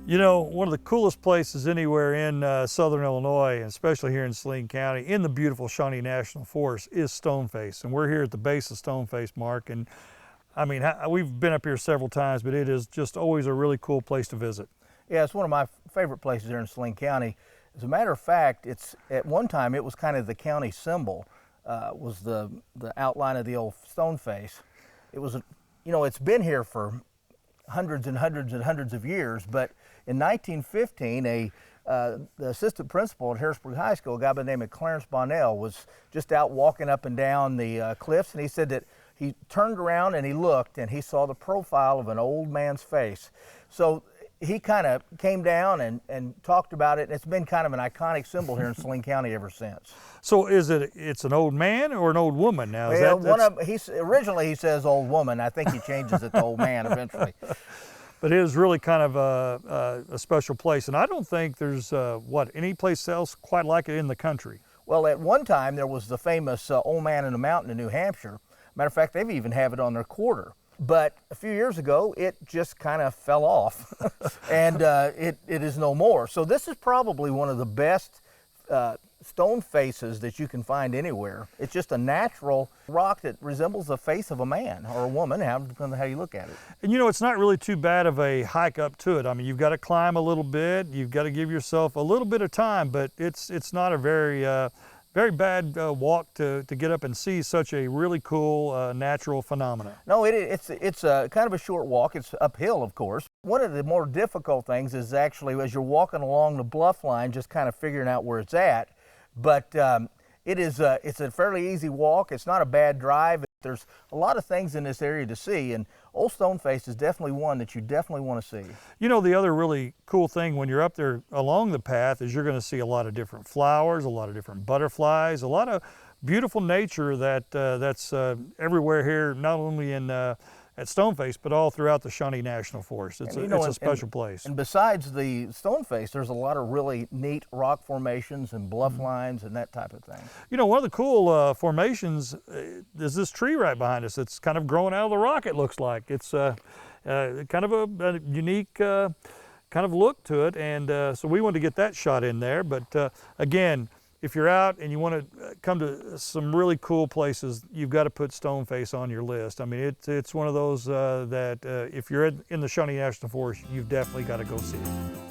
You know, one of the coolest places anywhere in southern Illinois, and especially here in Saline County, in the beautiful Shawnee National Forest, is Stoneface. And we're here at the base of Stoneface, Mark. And I mean, we've been up here several times, but it is just always a really cool place to visit. Yeah, it's one of my favorite places here in Saline County. As a matter of fact, at one time it was kind of the county symbol, was the outline of the old Stoneface. It was, you know, it's been here for hundreds and hundreds and hundreds of years, but in 1915, the assistant principal at Harrisburg High School, a guy by the name of Clarence Bonnell, was just out walking up and down the cliffs, and he said that he turned around and he looked and he saw the profile of an old man's face. So he kind of came down and talked about it, and it's been kind of an iconic symbol here in Saline County ever since. So it's an old man or an old woman now? Well, originally he says old woman. I think he changes it to old man eventually. But it is really kind of a special place, and I don't think there's any place else quite like it in the country. Well, at one time there was the famous Old Man in the Mountain in New Hampshire. Matter of fact, they've even have it on their quarter. But a few years ago, it just kind of fell off, and it is no more. So this is probably one of the best stone faces that you can find anywhere. It's just a natural rock that resembles the face of a man or a woman, depending on how you look at it. And you know, it's not really too bad of a hike up to it. I mean, you've got to climb a little bit, you've got to give yourself a little bit of time, but it's not a very bad walk to get up and see such a really cool natural phenomenon. No, it's kind of a short walk. It's uphill, of course. One of the more difficult things is actually as you're walking along the bluff line, just kind of figuring out where it's at. But it's a fairly easy walk. It's not a bad drive. There's a lot of things in this area to see, and Old Stoneface is definitely one that you definitely want to see. You know, the other really cool thing when you're up there along the path is you're going to see a lot of different flowers, a lot of different butterflies, a lot of beautiful nature that's everywhere here, not only at Stoneface, but all throughout the Shawnee National Forest. It's a special place. And besides the Stoneface, there's a lot of really neat rock formations and bluff lines and that type of thing. You know, one of the cool formations is this tree right behind us. It's kind of growing out of the rock, it looks like. It's kind of a unique kind of look to it, and so we wanted to get that shot in there. But again, if you're out and you want to come to some really cool places, you've got to put Stoneface on your list. I mean, it's one of those that if you're in the Shawnee National Forest, you've definitely got to go see it.